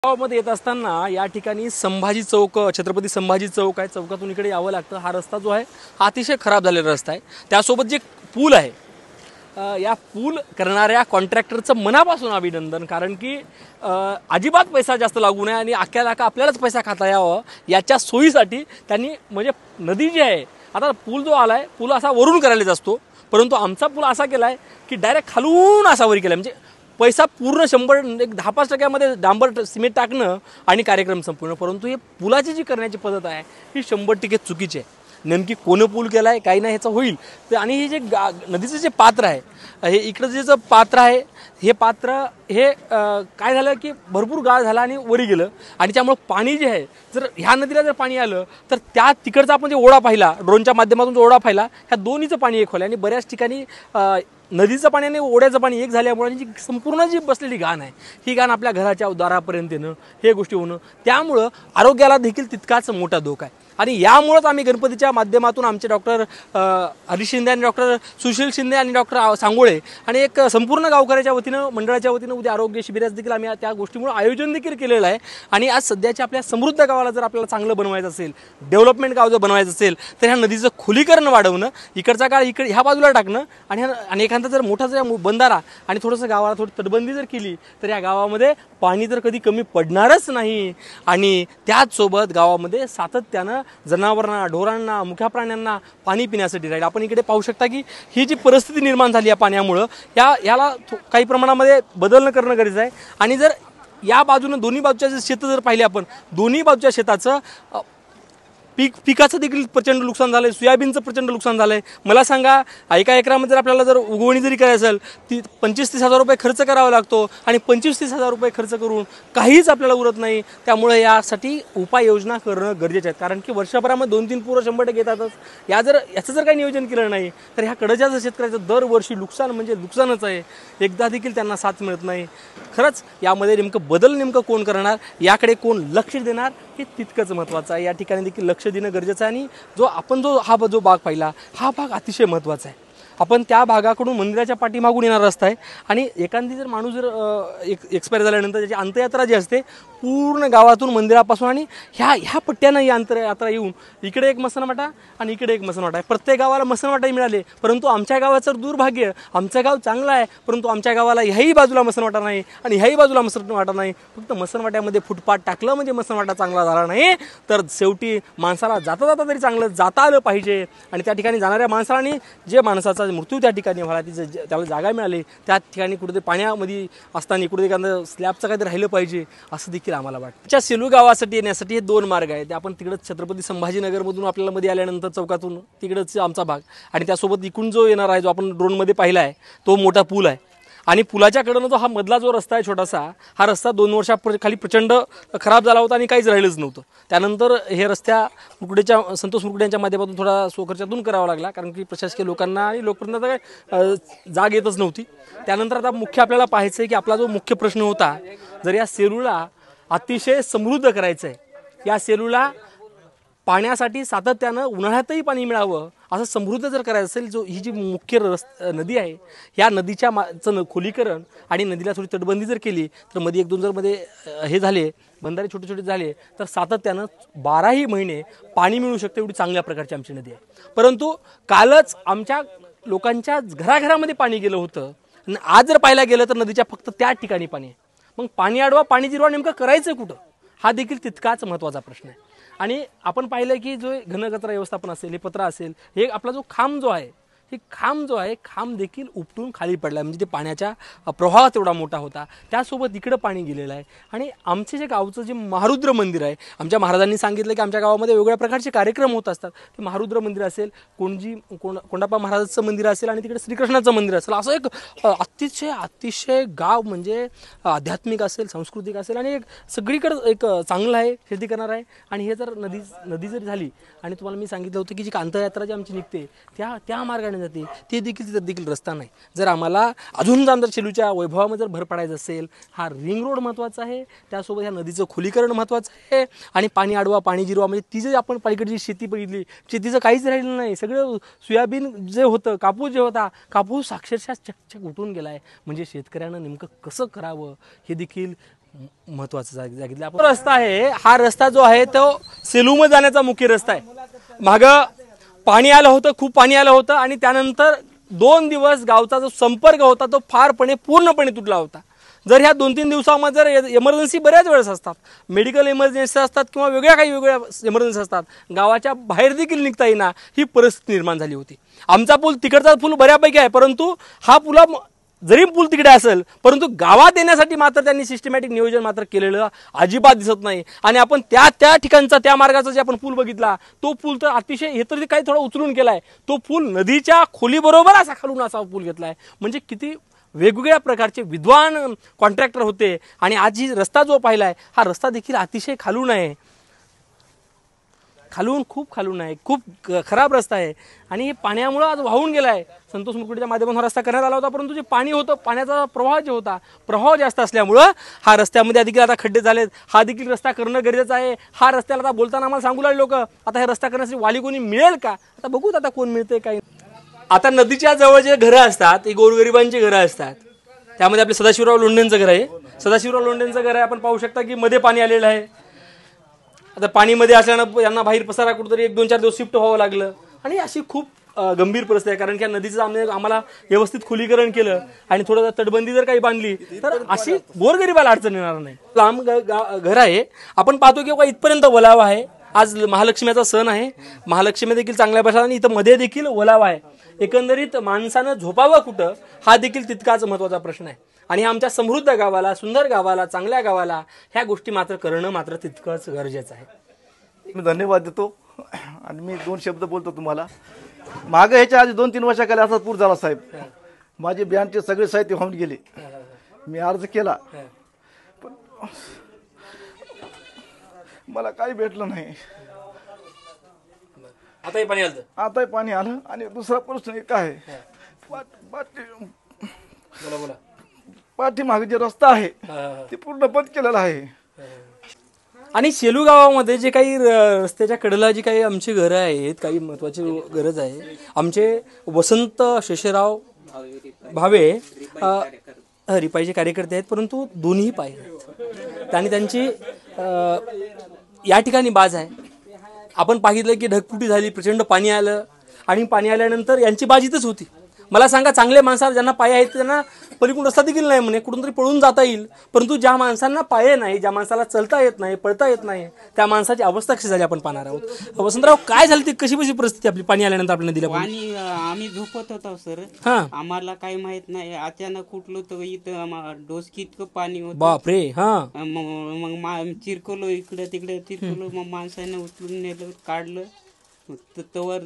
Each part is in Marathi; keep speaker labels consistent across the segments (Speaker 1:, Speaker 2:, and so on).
Speaker 1: गावामध्ये येत असताना या ठिकाणी संभाजी चौक, छत्रपती संभाजी चौक आहे, चौकातून इकडे यावं लागतं। हा रस्ता जो आहे हा अतिशय खराब झालेला रस्ता आहे। त्यासोबत जे पूल आहे, या पूल करणाऱ्या कॉन्ट्रॅक्टरचं मनापासून अभिनंदन, कारण की अजिबात पैसा जास्त लागू नये आणि अख्ख्या आपल्यालाच पैसा खाता यावं याच्या सोयीसाठी त्यांनी म्हणजे नदी जी आहे, आता पूल जो आला आहे पूल असा वरून करायलाच असतो, परंतु आमचा पूल असा केला आहे की डायरेक्ट खालून असा वर केला, म्हणजे पैसा पूर्ण 100 एक 10-5% डांबर सिमेंट टाकणं आणि कार्यक्रम संपूर्ण। परंतु हे पुलाची जी करण्याची पद्धत आहे ही 100% चुकीची आहे। नेमकी कोण पूल केला आहे काही नाही ह्याचं होईल तर, आणि हे जे नदीचं जे पात्र आहे, हे इकडं जे पात्र आहे हे पात्र हे काय झालं की भरपूर गाळ झाला आणि वरी गेलं, आणि त्यामुळे पाणी जे आहे जर ह्या नदीला जर पाणी आलं तर त्या तिकडचा आपण जे ओढा पाहिला, ड्रोनच्या माध्यमातून जो ओढा पाहिला, ह्या दोन्हीचं पाणी एक होईल आणि बऱ्याच ठिकाणी नदीचं पाणी आणि ओढ्याचं पाणी एक झाल्यामुळे जी संपूर्ण जी बसलेली घाण आहे ही घाण आपल्या घराच्या दारापर्यंत येणं, हे गोष्टी होणं, त्यामुळं आरोग्याला देखील तितकाच मोठा धोका आहे। आणि यामुळेच आम्ही गणपतीच्या माध्यमातून आमचे डॉक्टर हरीश शिंदे आणि डॉक्टर सुशील शिंदे आणि डॉक्टर सांगोळे आणि एक संपूर्ण गावकऱ्याच्या वतीनं, मंडळाच्या वतीनं उद्या आरोग्य शिबिराचं देखील आम्ही त्या गोष्टीमुळे आयोजन देखील केलेलं आहे। आणि आज सध्याच्या आपल्या समृद्ध गावाला जर आपल्याला चांगलं बनवायचं असेल, डेव्हलपमेंट गाव जर बनवायचं असेल, तर ह्या नदीचं खोलीकरण वाढवणं, इकडचा काळ इकडे ह्या बाजूला टाकणं आणि एखादा जर मोठा जर बंधारा आणि थोडंसं गावाला थोडी तटबंदी जर केली तर या गावामध्ये पाणी तर कधी कमी पडणारच नाही। आणि त्याचसोबत गावामध्ये सातत्यानं जनावरांना, ढोरांना, मुख्या प्राण्यांना पाणी पिण्यासाठी राहील। आपण इकडे पाहू शकता की ही जी परिस्थिती निर्माण झाली आहे पाण्यामुळं, याला काही प्रमाणामध्ये बदल करणं गरजेचं आहे। आणि जर या बाजूनं दोन्ही बाजूच्या जे शेतं जर पाहिले आपण, दोन्ही बाजूच्या शेताचं पिकाचं देखील प्रचंड नुकसान झालं आहे, सोयाबीनचं प्रचंड नुकसान झालं आहे। मला सांगा, एका एकरामध्ये जर आपल्याला जर उगवणी जरी करायची असेल ती 25-30 हजार रुपये खर्च करावा लागतो, आणि 25-30 हजार रुपये खर्च करून काहीच आपल्याला उरत नाही। त्यामुळे यासाठी उपाययोजना करणं गरजेचं आहे, कारण की वर्षभरामध्ये 2-3 पूर 100% येतातच। याचं जर काही नियोजन केलं नाही तर ह्या कडच्या जर शेतकऱ्याचं दरवर्षी नुकसान म्हणजे नुकसानच आहे, एकदा देखील त्यांना साथ मिळत नाही। खरंच यामध्ये नेमकं बदल नेमकं कोण करणार, याकडे कोण लक्ष देणार, हे तितकंच महत्त्वाचं आहे। या ठिकाणी देखील लक्ष देणं गरजेचं आहे। आणि जो भाग पाहिला, हा भाग अतिशय महत्त्वाचा आहे। आपण त्या भागाकडून मंदिराच्या पाठीमागून येणारा रस्ता आहे, आणि एखादी जर माणूस जर एक्सपायर झाल्यानंतर त्याची अंत्ययात्रा जी असते पूर्ण गावातून मंदिरापासून आणि ह्या पट्ट्यानं ही अंत्ययात्रा येऊन इकडे एक मसनवाटा आणि इकडे एक मसनवाटा आहे। प्रत्येक गावाला मसनवाटाही मिळाले, परंतु आमच्या गावाचं दुर्भाग्य, आमचं गाव चांगलं आहे परंतु आमच्या गावाला ह्याही बाजूला मसनवाटा नाही आणि ह्याही बाजूला मसनवाटा नाही। फक्त मसनवाट्यामध्ये फुटपाथ टाकलं म्हणजे मसनवाटा चांगला झाला नाही, तर शेवटी माणसाला जाता जाता तरी चांगलं जाता आलं पाहिजे। आणि त्या ठिकाणी जाणाऱ्या माणसाने जे माणसाचा मृत्यू त्या ठिकाणी व्हायला त्याला जागा मिळाली, त्या ठिकाणी कुठेतरी पाण्यामध्ये असताना कुठे एखादं स्लॅबचं काहीतरी राहिलं पाहिजे, असं देखील आम्हाला वाटतं। त्या सेलू गावासाठी येण्यासाठी हे 2 मार्ग आहेत। आपण तिकडं छत्रपती संभाजीनगरमधून आपल्याला मध्ये आल्यानंतर चौकातून तिकडंच आमचा भाग, आणि त्यासोबत इकडून जो येणार आहे, जो आपण ड्रोनमध्ये पाहिला आहे, तो मोठा पूल आहे। आणि पुलाच्या कडेनं जो हा मधला जो रस्ता आहे छोटासा, हा रस्ता 2 वर्षाखाली प्रचंड खराब झाला होता आणि काहीच राहिलंच नव्हतं। त्यानंतर हे रस्त्या संतोष मुकुटे यांच्या माध्यमातून थोडा स्वखर्चातून करावा लागला, कारण की प्रशासकीय लोकांना आणि लोकप्रतिनिधींना जाग येतच नव्हती। त्यानंतर आता मुख्य आपल्याला पाहायचं आहे की आपला जो मुख्य प्रश्न होता, जर या सेलूला अतिशय समृद्ध करायचं आहे, या सेलूला पाण्यासाठी सातत्यानं उन्हाळ्यातही पाणी मिळावं असं समृद्ध जर करायचं असेल, ही जी मुख्य नदी आहे, ह्या नदीच्या खोलीकरण आणि नदीला थोडी तटबंदी जर केली तर मध्ये 1-2 जर मध्ये हे झाले, बंधारे छोटे छोटे झाले, तर सातत्यानं 12ही महिने पाणी मिळू शकते, एवढी चांगल्या प्रकारची आमची नदी आहे। परंतु कालच आमच्या लोकांच्या घराघरामध्ये पाणी गेलं होतं, आणि आज जर पाहायला गेलं तर नदीच्या फक्त त्या ठिकाणी पाणी आहे। मग पाणी अडवा, पाणी जिरवा नेमकं करायचं कुठं, हा देखील तितकाच महत्त्वाचा प्रश्न आहे। आणि आपण पाहिलं की जो घनकचरा व्यवस्थापन असेल, हे पत्र असेल, हे आपला जो खांब जो आहे, खांब देखील उपटून खाली पडला, म्हणजे ते पाण्याच्या प्रवाह तेवढा मोठा होता, त्यासोबत इकडं पाणी गेलेलं आहे। आणि आमचे जे गावचं जे महारुद्र मंदिर आहे, आमच्या महाराजांनी सांगितलं की आमच्या गावामध्ये वेगवेगळ्या प्रकारचे कार्यक्रम होत असतात, ते महारुद्र मंदिर असेल, कोंडाप्पा महाराजाचं मंदिर असेल, आणि तिकडे श्रीकृष्णाचं मंदिर असेल, असं एक अतिशय गाव म्हणजे आध्यात्मिक असेल, सांस्कृतिक असेल, आणि एक सगळीकडे एक चांगलं आहे, शेती करणार आहे। आणि हे जर नदी जरी झाली, आणि तुम्हाला मी सांगितलं होतं की जी अंत्ययात्रा जी आमची निघते त्या मार्गाने जाते, ते देखील रस्ता नाही। जर आम्हाला अजून जर शेलूच्या वैभवामध्ये जर भर पडायचं असेल, हा रिंग रोड महत्त्वाचा आहे, त्यासोबत ह्या नदीचं खोलीकरण महत्त्वाचं आहे, आणि पाणी अडवा, पाणी जिरवा, म्हणजे ती जे आपण पलीकडची शेती बघितली, शेतीचं काहीच राहिलं नाही, सगळं सोयाबीन जे होतं, कापूस जे होता, कापूस अक्षरशः चकचक उठून गेला आहे। म्हणजे शेतकऱ्यानं नेमकं कसं करावं हे देखील महत्वाचं सांगितलं आपण. रस्ता आहे, हा रस्ता जो आहे तो सेलूमध्ये जाण्याचा मुख्य रस्ता आहे. मागं पाणी आलं होतं, खूप पाणी आलं होतं आणि त्यानंतर 2 दिवस गावचा जो संपर्क होता तो पूर्णपणे तुटला होता. जर ह्या 2-3 दिवसामध्ये जर इमर्जन्सी बऱ्याच वेळेस असतात, मेडिकल इमर्जन्सी असतात किंवा वेगळ्या इमर्जन्सी असतात, गावाच्या बाहेर देखील निघता येईना ही परिस्थिती निर्माण झाली होती. आमचा पूल तिकडचा पूल बऱ्यापैकी आहे, परंतु हा पुला जरी पूल तिकडे असेल परंतु गावात येण्यासाठी मात्र त्यांनी सिस्टमॅटिक नियोजन मात्र केलेलं अजिबात दिसत नाही. आणि आपण त्या ठिकाणचा त्या मार्गाचा जे आपण पूल बघितला तो पूल तर अतिशय हे तर काही थोडा उचलून केलाय, तो पूल नदीच्या खोलीबरोबर असा खालून असा पूल घेतलाय. म्हणजे किती वेगवेगळ्या प्रकारचे विद्वान कॉन्ट्रॅक्टर होते. आणि आज ही रस्ता जो पाहिलाय हा रस्ता देखील अतिशय खालून आहे, खूप खालून आहे, खूप खराब रस्ता आहे. आणि हे पाण्यामुळे आज वाहून गेलाय. संतोष मुकुटेच्या माध्यमातून हा रस्ता करण्यात आला होता, परंतु जे पाणी होतं, पाण्याचा प्रवाह जास्त असल्यामुळं हा रस्त्यामध्ये देखील आता खड्डे झालेत. हा देखील रस्ता करणं गरजेचं आहे. हा रस्त्याला आता बोलताना आम्हाला सांगू लागले लोक, आता हे रस्ता करण्यासाठी वाली कोणी मिळेल का, आता बघूत आता कोण मिळते काय. आता नदीच्या जवळ जे घरं असतात ते गोरगरिबांची घरं असतात. त्यामध्ये आपले सदाशिवराव लोंढेंचं घर आहे. सदाशिवराव लोंढेंचं घर आहे, आपण पाहू शकता की मध्ये पाणी आलेलं आहे. आता पाणीमध्ये असल्यानं यांना बाहेर पसारा कुठेतरी 1-2-4 दिवस शिफ्ट व्हावं लागलं. आणि अशी खूप गंभीर परिस्थिती आहे, कारण की नदीचं आम्हाला व्यवस्थित खुलीकरण केलं आणि थोडं तटबंदी जर काही बांधली तर अशी गोरगरिबाला अडचण येणार नाही. लांब घर आहे, आपण पाहतो की इथपर्यंत ओलावा आहे. आज महालक्ष्मीचा सण आहे, महालक्ष्मी देखील चांगल्या प्रकारे आणि इथं मध्ये देखील ओलावा आहे. एकंदरीत माणसानं झोपावं कुठं हा देखील तितकाच महत्त्वाचा प्रश्न आहे. आणि आमच्या समृद्ध गावाला, सुंदर गावाला, चांगल्या गावाला ह्या गोष्टी मात्र करणं मात्र तितकंच गरजेचं आहे.
Speaker 2: मी धन्यवाद देतो आणि मी 2 शब्द बोलतो तुम्हाला. मागं ह्याच्या आधी 2-3 वर्षाखाली असा पूर झाला साहेब. माझे बँडचे सगळे साहित्य वाहून गेले. मी अर्ज केला पण मला काही भेटलं नाही.
Speaker 1: आताही
Speaker 2: पाणी आलं आणि दुसरा प्रश्न एक आहे, पाठीमागे जे रस्ता आहे ते पूर्ण बंद केलेला आहे.
Speaker 1: आणि शेलू गावामध्ये जे काही रस्त्याच्या कडेला जी काही आमची घरं आहेत, काही महत्त्वाची गरज आहे. आमचे वसंत शेषराव भावे रिपाईचे कार्यकर्ते आहेत, परंतु दोन्ही पाय आहेत आणि त्यांची या ठिकाणी बाज आहे. आपण पाहिलं की ढगफुटी झाली, प्रचंड पाणी आलं आणि पाणी आल्यानंतर यांची बाज इथंच होती. मला सांगा, चांगले माणसाला ज्यांना पाय आहेत त्यांना पलीकडून रस्ता देखील नाही म्हणे, कुठून तरी पळून जाता येईल. परंतु ज्या माणसांना पाय नाही, ज्या माणसाला चलता येत नाही, पळता येत नाही, त्या माणसाची अवस्था कशी झाली आपण पाहणार आहोत. वसंतराव, काय झाली ती कशी परिस्थिती आपली पाणी आल्यानंतर आपल्याला दिलं
Speaker 3: पाणी? आम्ही झोपत होतो सर, आम्हाला काही माहित नाही. अचानक कुठलं तर इथं डोसकी इतकं पाणी होतं.
Speaker 1: बापरे.
Speaker 3: मग चिरकलो इकडे तिकडे चिरकलो, मग माणसाने उचलून नेलं, काढलं. तवर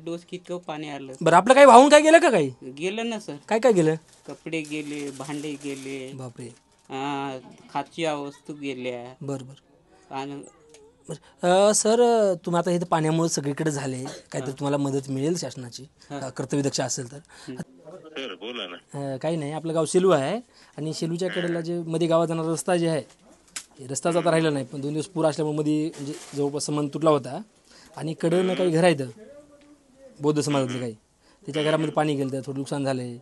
Speaker 3: डोसकी इतकं पाणी आलं.
Speaker 1: बरं, आपलं काही वाहून काय गेलं का? काही
Speaker 3: गेलं ना सर.
Speaker 1: काय काय गेलं?
Speaker 3: कपडे गेले, भांडे गेले,
Speaker 1: बापरे,
Speaker 3: खाच्या वस्तू गेल्या.
Speaker 1: बरोबर.
Speaker 3: आणि
Speaker 1: सर, तुम्ही आता हे पाण्यामुळे सगळीकडे झाले, काहीतरी तुम्हाला मदत मिळेल शासनाची, कर्तव्यदक्ष असेल तर?
Speaker 4: बोला ना.
Speaker 1: काही नाही, आपलं गाव शेलू आहे आणि शेलूच्या कडेला जे मध्ये गावात जाणारा रस्ता जे आहे, रस्ताच आता राहिला नाही, पण 2 दिवस पूर असल्यामुळे मध्ये म्हणजे जवळपास संबंध तुटला होता. आणि कडनं काही घर आहेत बौद्ध समाजातले, काही त्याच्या घरामध्ये पाणी गेलं, थोडं नुकसान झालंय.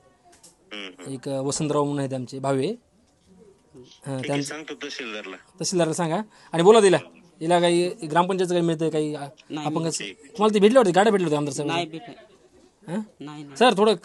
Speaker 1: एक वसंतराव म्हणून आहेत आमचे भावे, तहसीलदारला सांगा आणि बोला तिला काही ग्रामपंचायतचं काही मिळतंय काही आपण तुम्हाला ते भेटले होते, गाड्या भेटले होते आमदार साहेब?
Speaker 3: नाही
Speaker 1: सर थोडं